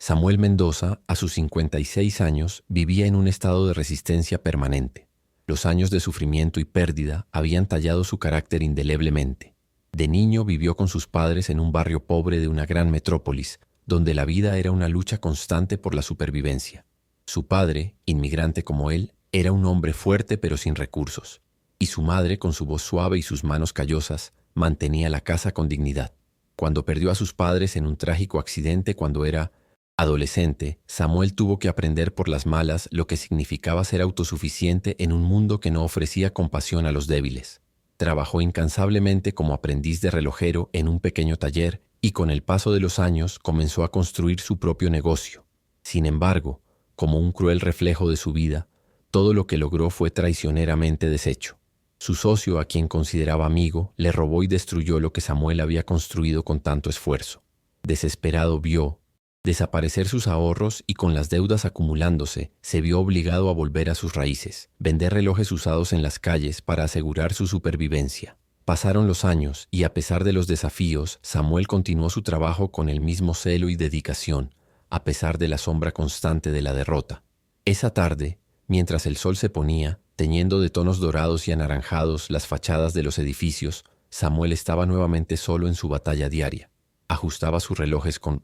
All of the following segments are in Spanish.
Samuel Mendoza, a sus 56 años, vivía en un estado de resistencia permanente. Los años de sufrimiento y pérdida habían tallado su carácter indeleblemente. De niño vivió con sus padres en un barrio pobre de una gran metrópolis, donde la vida era una lucha constante por la supervivencia. Su padre, inmigrante como él, era un hombre fuerte pero sin recursos, y su madre, con su voz suave y sus manos callosas, mantenía la casa con dignidad. Cuando perdió a sus padres en un trágico accidente cuando era adolescente, Samuel tuvo que aprender por las malas lo que significaba ser autosuficiente en un mundo que no ofrecía compasión a los débiles. Trabajó incansablemente como aprendiz de relojero en un pequeño taller y con el paso de los años comenzó a construir su propio negocio. Sin embargo, como un cruel reflejo de su vida, todo lo que logró fue traicioneramente deshecho. Su socio, a quien consideraba amigo, le robó y destruyó lo que Samuel había construido con tanto esfuerzo. Desesperado vio desaparecer sus ahorros y con las deudas acumulándose, se vio obligado a volver a sus raíces, vender relojes usados en las calles para asegurar su supervivencia. Pasaron los años y a pesar de los desafíos, Samuel continuó su trabajo con el mismo celo y dedicación, a pesar de la sombra constante de la derrota. Esa tarde, mientras el sol se ponía, teñiendo de tonos dorados y anaranjados las fachadas de los edificios, Samuel estaba nuevamente solo en su batalla diaria. Ajustaba sus relojes con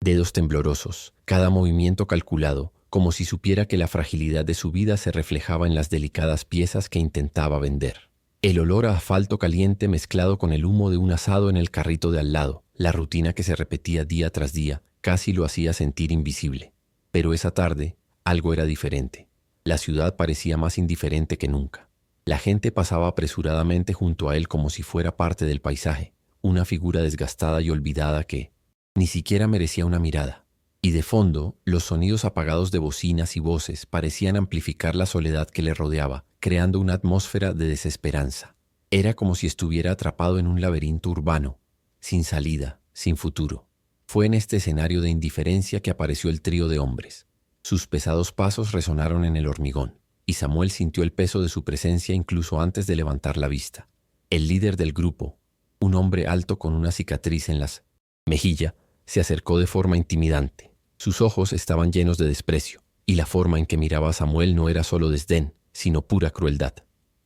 dedos temblorosos, cada movimiento calculado, como si supiera que la fragilidad de su vida se reflejaba en las delicadas piezas que intentaba vender. El olor a asfalto caliente mezclado con el humo de un asado en el carrito de al lado, la rutina que se repetía día tras día, casi lo hacía sentir invisible. Pero esa tarde, algo era diferente. La ciudad parecía más indiferente que nunca. La gente pasaba apresuradamente junto a él como si fuera parte del paisaje, una figura desgastada y olvidada que ni siquiera merecía una mirada. Y de fondo, los sonidos apagados de bocinas y voces parecían amplificar la soledad que le rodeaba, creando una atmósfera de desesperanza. Era como si estuviera atrapado en un laberinto urbano, sin salida, sin futuro. Fue en este escenario de indiferencia que apareció el trío de hombres. Sus pesados pasos resonaron en el hormigón, y Samuel sintió el peso de su presencia incluso antes de levantar la vista. El líder del grupo, un hombre alto con una cicatriz en las mejillas, se acercó de forma intimidante. Sus ojos estaban llenos de desprecio, y la forma en que miraba a Samuel no era solo desdén, sino pura crueldad.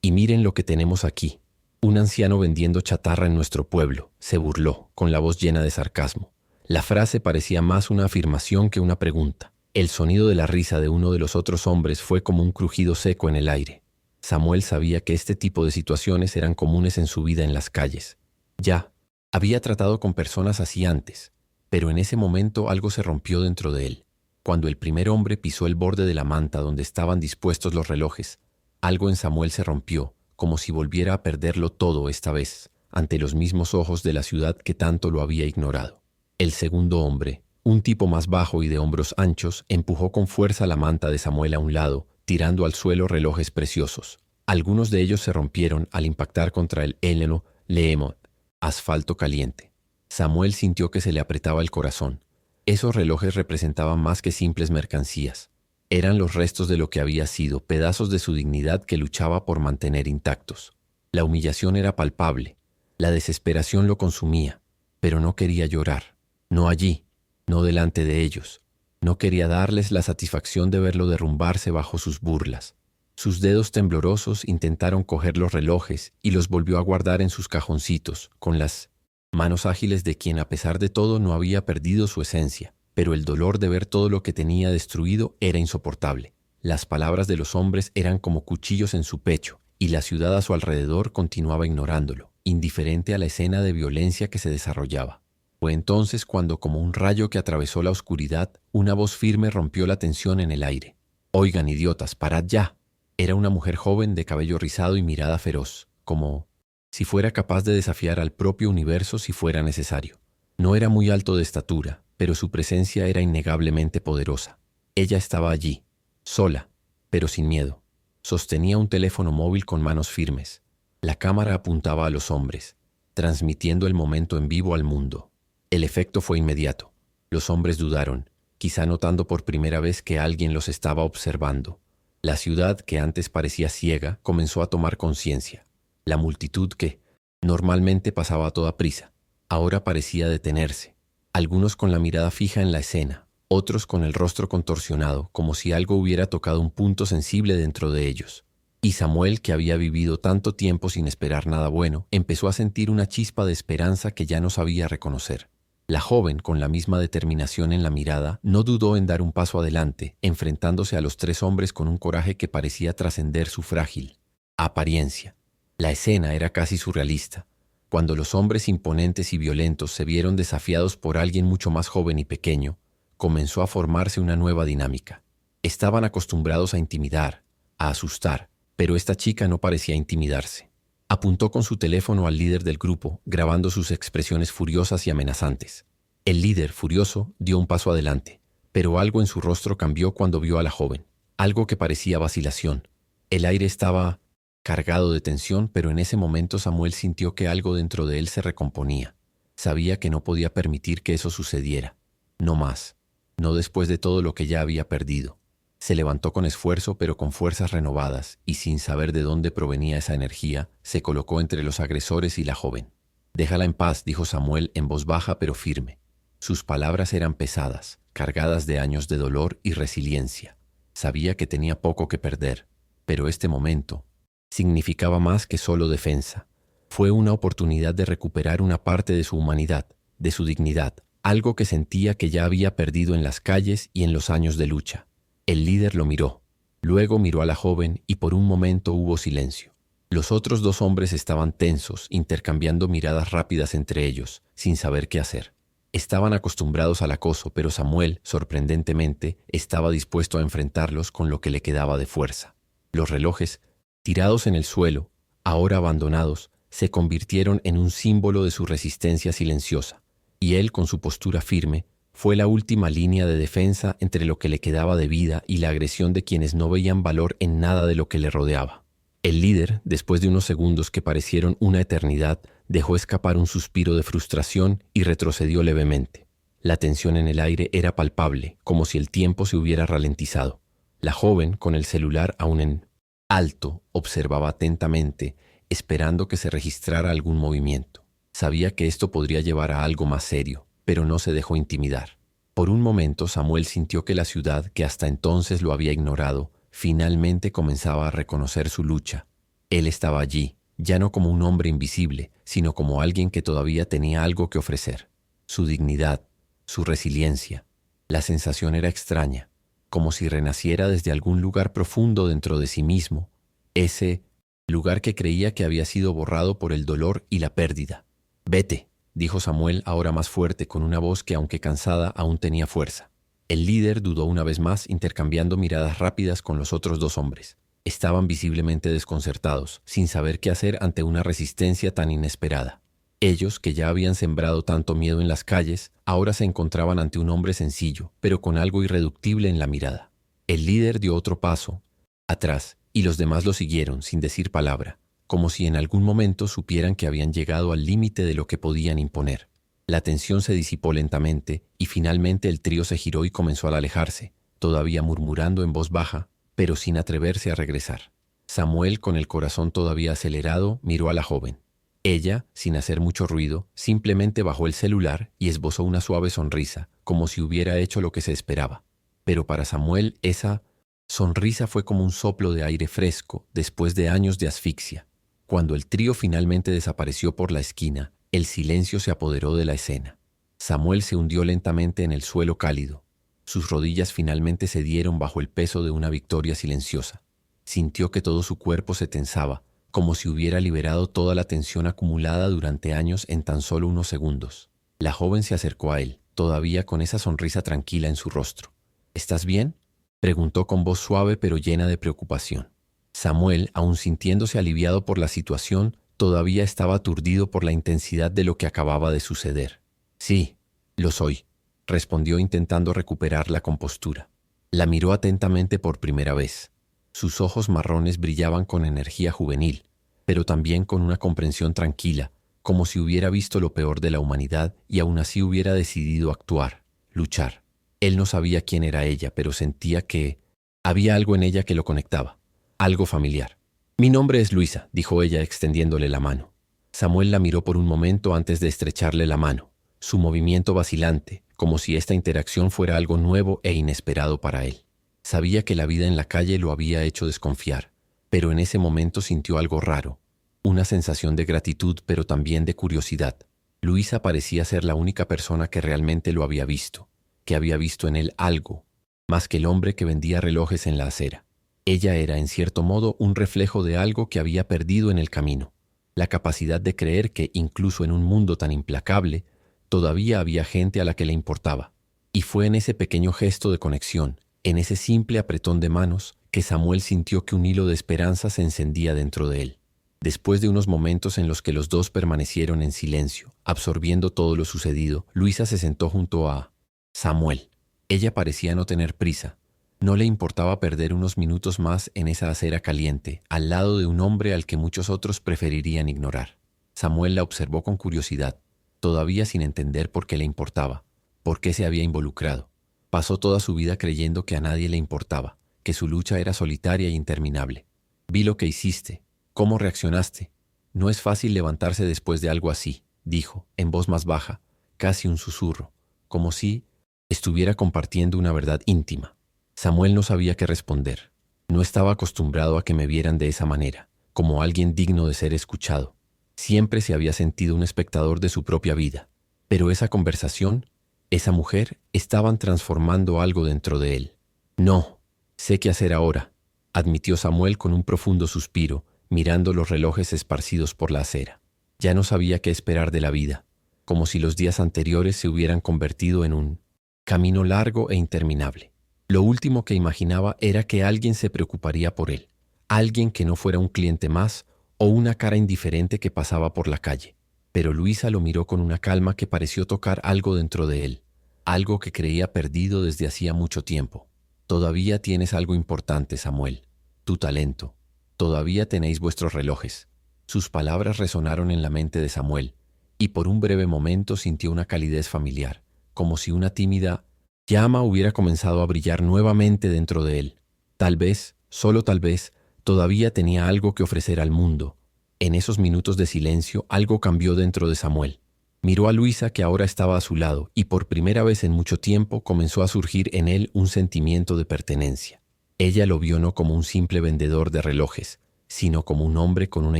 «Y miren lo que tenemos aquí. Un anciano vendiendo chatarra en nuestro pueblo», se burló, con la voz llena de sarcasmo. La frase parecía más una afirmación que una pregunta. El sonido de la risa de uno de los otros hombres fue como un crujido seco en el aire. Samuel sabía que este tipo de situaciones eran comunes en su vida en las calles. Ya había tratado con personas así antes, pero en ese momento algo se rompió dentro de él. Cuando el primer hombre pisó el borde de la manta donde estaban dispuestos los relojes, algo en Samuel se rompió, como si volviera a perderlo todo esta vez, ante los mismos ojos de la ciudad que tanto lo había ignorado. El segundo hombre, un tipo más bajo y de hombros anchos, empujó con fuerza la manta de Samuel a un lado, tirando al suelo relojes preciosos. Algunos de ellos se rompieron al impactar contra el Eleno Leemot, asfalto caliente. Samuel sintió que se le apretaba el corazón. Esos relojes representaban más que simples mercancías. Eran los restos de lo que había sido, pedazos de su dignidad que luchaba por mantener intactos. La humillación era palpable. La desesperación lo consumía, pero no quería llorar. No allí, no delante de ellos. No quería darles la satisfacción de verlo derrumbarse bajo sus burlas. Sus dedos temblorosos intentaron coger los relojes y los volvió a guardar en sus cajoncitos, con las manos ágiles de quien a pesar de todo no había perdido su esencia, pero el dolor de ver todo lo que tenía destruido era insoportable. Las palabras de los hombres eran como cuchillos en su pecho, y la ciudad a su alrededor continuaba ignorándolo, indiferente a la escena de violencia que se desarrollaba. Fue entonces cuando, como un rayo que atravesó la oscuridad, una voz firme rompió la tensión en el aire. «Oigan, idiotas, parad ya». Era una mujer joven de cabello rizado y mirada feroz, como si fuera capaz de desafiar al propio universo si fuera necesario. No era muy alto de estatura, pero su presencia era innegablemente poderosa. Ella estaba allí, sola, pero sin miedo. Sostenía un teléfono móvil con manos firmes. La cámara apuntaba a los hombres, transmitiendo el momento en vivo al mundo. El efecto fue inmediato. Los hombres dudaron, quizá notando por primera vez que alguien los estaba observando. La ciudad, que antes parecía ciega, comenzó a tomar conciencia. La multitud que normalmente pasaba a toda prisa, ahora parecía detenerse, algunos con la mirada fija en la escena, otros con el rostro contorsionado, como si algo hubiera tocado un punto sensible dentro de ellos. Y Samuel, que había vivido tanto tiempo sin esperar nada bueno, empezó a sentir una chispa de esperanza que ya no sabía reconocer. La joven, con la misma determinación en la mirada, no dudó en dar un paso adelante, enfrentándose a los tres hombres con un coraje que parecía trascender su frágil apariencia. La escena era casi surrealista. Cuando los hombres imponentes y violentos se vieron desafiados por alguien mucho más joven y pequeño, comenzó a formarse una nueva dinámica. Estaban acostumbrados a intimidar, a asustar, pero esta chica no parecía intimidarse. Apuntó con su teléfono al líder del grupo, grabando sus expresiones furiosas y amenazantes. El líder, furioso, dio un paso adelante, pero algo en su rostro cambió cuando vio a la joven, algo que parecía vacilación. El aire estaba cargado de tensión, pero en ese momento Samuel sintió que algo dentro de él se recomponía. Sabía que no podía permitir que eso sucediera. No más. No después de todo lo que ya había perdido. Se levantó con esfuerzo, pero con fuerzas renovadas, y sin saber de dónde provenía esa energía, se colocó entre los agresores y la joven. «Déjala en paz», dijo Samuel en voz baja pero firme. Sus palabras eran pesadas, cargadas de años de dolor y resiliencia. Sabía que tenía poco que perder, pero este momento significaba más que solo defensa. Fue una oportunidad de recuperar una parte de su humanidad, de su dignidad, algo que sentía que ya había perdido en las calles y en los años de lucha. El líder lo miró, luego miró a la joven y por un momento hubo silencio. Los otros dos hombres estaban tensos, intercambiando miradas rápidas entre ellos, sin saber qué hacer. Estaban acostumbrados al acoso, pero Samuel, sorprendentemente, estaba dispuesto a enfrentarlos con lo que le quedaba de fuerza. Los relojes, tirados en el suelo, ahora abandonados, se convirtieron en un símbolo de su resistencia silenciosa, y él, con su postura firme, fue la última línea de defensa entre lo que le quedaba de vida y la agresión de quienes no veían valor en nada de lo que le rodeaba. El líder, después de unos segundos que parecieron una eternidad, dejó escapar un suspiro de frustración y retrocedió levemente. La tensión en el aire era palpable, como si el tiempo se hubiera ralentizado. La joven, con el celular aún en alto, observaba atentamente, esperando que se registrara algún movimiento. Sabía que esto podría llevar a algo más serio, pero no se dejó intimidar. Por un momento Samuel sintió que la ciudad, que hasta entonces lo había ignorado, finalmente comenzaba a reconocer su lucha. Él estaba allí, ya no como un hombre invisible, sino como alguien que todavía tenía algo que ofrecer. Su dignidad, su resiliencia. La sensación era extraña, como si renaciera desde algún lugar profundo dentro de sí mismo, ese lugar que creía que había sido borrado por el dolor y la pérdida. «Vete», dijo Samuel ahora más fuerte, con una voz que, aunque cansada, aún tenía fuerza. El líder dudó una vez más, intercambiando miradas rápidas con los otros dos hombres. Estaban visiblemente desconcertados, sin saber qué hacer ante una resistencia tan inesperada. Ellos, que ya habían sembrado tanto miedo en las calles, ahora se encontraban ante un hombre sencillo, pero con algo irreductible en la mirada. El líder dio otro paso atrás, y los demás lo siguieron, sin decir palabra, como si en algún momento supieran que habían llegado al límite de lo que podían imponer. La tensión se disipó lentamente, y finalmente el trío se giró y comenzó a alejarse, todavía murmurando en voz baja, pero sin atreverse a regresar. Samuel, con el corazón todavía acelerado, miró a la joven. Ella, sin hacer mucho ruido, simplemente bajó el celular y esbozó una suave sonrisa, como si hubiera hecho lo que se esperaba. Pero para Samuel esa sonrisa fue como un soplo de aire fresco después de años de asfixia. Cuando el trío finalmente desapareció por la esquina, el silencio se apoderó de la escena. Samuel se hundió lentamente en el suelo cálido. Sus rodillas finalmente cedieron bajo el peso de una victoria silenciosa. Sintió que todo su cuerpo se tensaba, como si hubiera liberado toda la tensión acumulada durante años en tan solo unos segundos. La joven se acercó a él, todavía con esa sonrisa tranquila en su rostro. «¿Estás bien?», preguntó con voz suave pero llena de preocupación. Samuel, aun sintiéndose aliviado por la situación, todavía estaba aturdido por la intensidad de lo que acababa de suceder. «Sí, lo soy», respondió intentando recuperar la compostura. La miró atentamente por primera vez. Sus ojos marrones brillaban con energía juvenil, pero también con una comprensión tranquila, como si hubiera visto lo peor de la humanidad y aún así hubiera decidido actuar, luchar. Él no sabía quién era ella, pero sentía que había algo en ella que lo conectaba, algo familiar. «Mi nombre es Luisa», dijo ella extendiéndole la mano. Samuel la miró por un momento antes de estrecharle la mano. Su movimiento vacilante, como si esta interacción fuera algo nuevo e inesperado para él. Sabía que la vida en la calle lo había hecho desconfiar, pero en ese momento sintió algo raro, una sensación de gratitud pero también de curiosidad. Luisa parecía ser la única persona que realmente lo había visto, que había visto en él algo, más que el hombre que vendía relojes en la acera. Ella era, en cierto modo, un reflejo de algo que había perdido en el camino, la capacidad de creer que, incluso en un mundo tan implacable, todavía había gente a la que le importaba. Y fue en ese pequeño gesto de conexión, en ese simple apretón de manos, que Samuel sintió que un hilo de esperanza se encendía dentro de él. Después de unos momentos en los que los dos permanecieron en silencio, absorbiendo todo lo sucedido, Luisa se sentó junto a Samuel. Ella parecía no tener prisa. No le importaba perder unos minutos más en esa acera caliente, al lado de un hombre al que muchos otros preferirían ignorar. Samuel la observó con curiosidad, todavía sin entender por qué le importaba, por qué se había involucrado. Pasó toda su vida creyendo que a nadie le importaba, que su lucha era solitaria e interminable. Vi lo que hiciste. ¿Cómo reaccionaste? No es fácil levantarse después de algo así, dijo, en voz más baja, casi un susurro, como si estuviera compartiendo una verdad íntima. Samuel no sabía qué responder. No estaba acostumbrado a que me vieran de esa manera, como alguien digno de ser escuchado. Siempre se había sentido un espectador de su propia vida. Pero esa conversación, esa mujer, estaban transformando algo dentro de él. No, sé qué hacer ahora, admitió Samuel con un profundo suspiro, mirando los relojes esparcidos por la acera. Ya no sabía qué esperar de la vida, como si los días anteriores se hubieran convertido en un camino largo e interminable. Lo último que imaginaba era que alguien se preocuparía por él, alguien que no fuera un cliente más o una cara indiferente que pasaba por la calle. Pero Luisa lo miró con una calma que pareció tocar algo dentro de él, algo que creía perdido desde hacía mucho tiempo. Todavía tienes algo importante, Samuel, tu talento. Todavía tenéis vuestros relojes. Sus palabras resonaron en la mente de Samuel, y por un breve momento sintió una calidez familiar, como si una tímida llama hubiera comenzado a brillar nuevamente dentro de él. Tal vez, solo tal vez, todavía tenía algo que ofrecer al mundo. En esos minutos de silencio, algo cambió dentro de Samuel. Miró a Luisa, que ahora estaba a su lado, y por primera vez en mucho tiempo comenzó a surgir en él un sentimiento de pertenencia. Ella lo vio no como un simple vendedor de relojes, sino como un hombre con una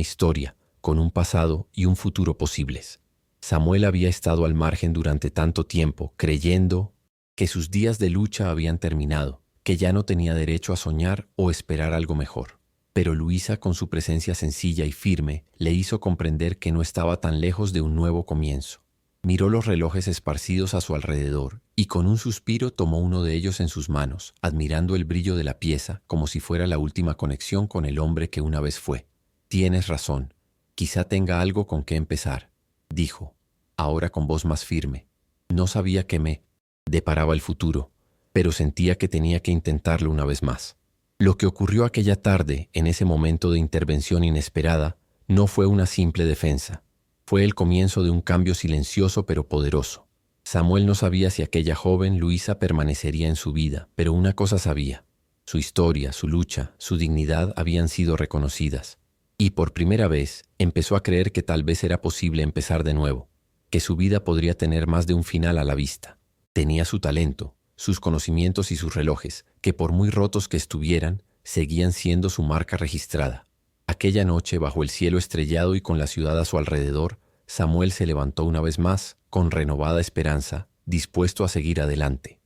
historia, con un pasado y un futuro posibles. Samuel había estado al margen durante tanto tiempo, creyendo que sus días de lucha habían terminado, que ya no tenía derecho a soñar o esperar algo mejor. Pero Luisa, con su presencia sencilla y firme, le hizo comprender que no estaba tan lejos de un nuevo comienzo. Miró los relojes esparcidos a su alrededor y con un suspiro tomó uno de ellos en sus manos, admirando el brillo de la pieza como si fuera la última conexión con el hombre que una vez fue. Tienes razón, quizá tenga algo con qué empezar, dijo, ahora con voz más firme. No sabía qué me deparaba el futuro, pero sentía que tenía que intentarlo una vez más. Lo que ocurrió aquella tarde, en ese momento de intervención inesperada, no fue una simple defensa. Fue el comienzo de un cambio silencioso pero poderoso. Samuel no sabía si aquella joven Luisa permanecería en su vida, pero una cosa sabía. Su historia, su lucha, su dignidad habían sido reconocidas. Y por primera vez empezó a creer que tal vez era posible empezar de nuevo, que su vida podría tener más de un final a la vista. Tenía su talento, sus conocimientos y sus relojes, que por muy rotos que estuvieran, seguían siendo su marca registrada. Aquella noche, bajo el cielo estrellado y con la ciudad a su alrededor, Samuel se levantó una vez más, con renovada esperanza, dispuesto a seguir adelante.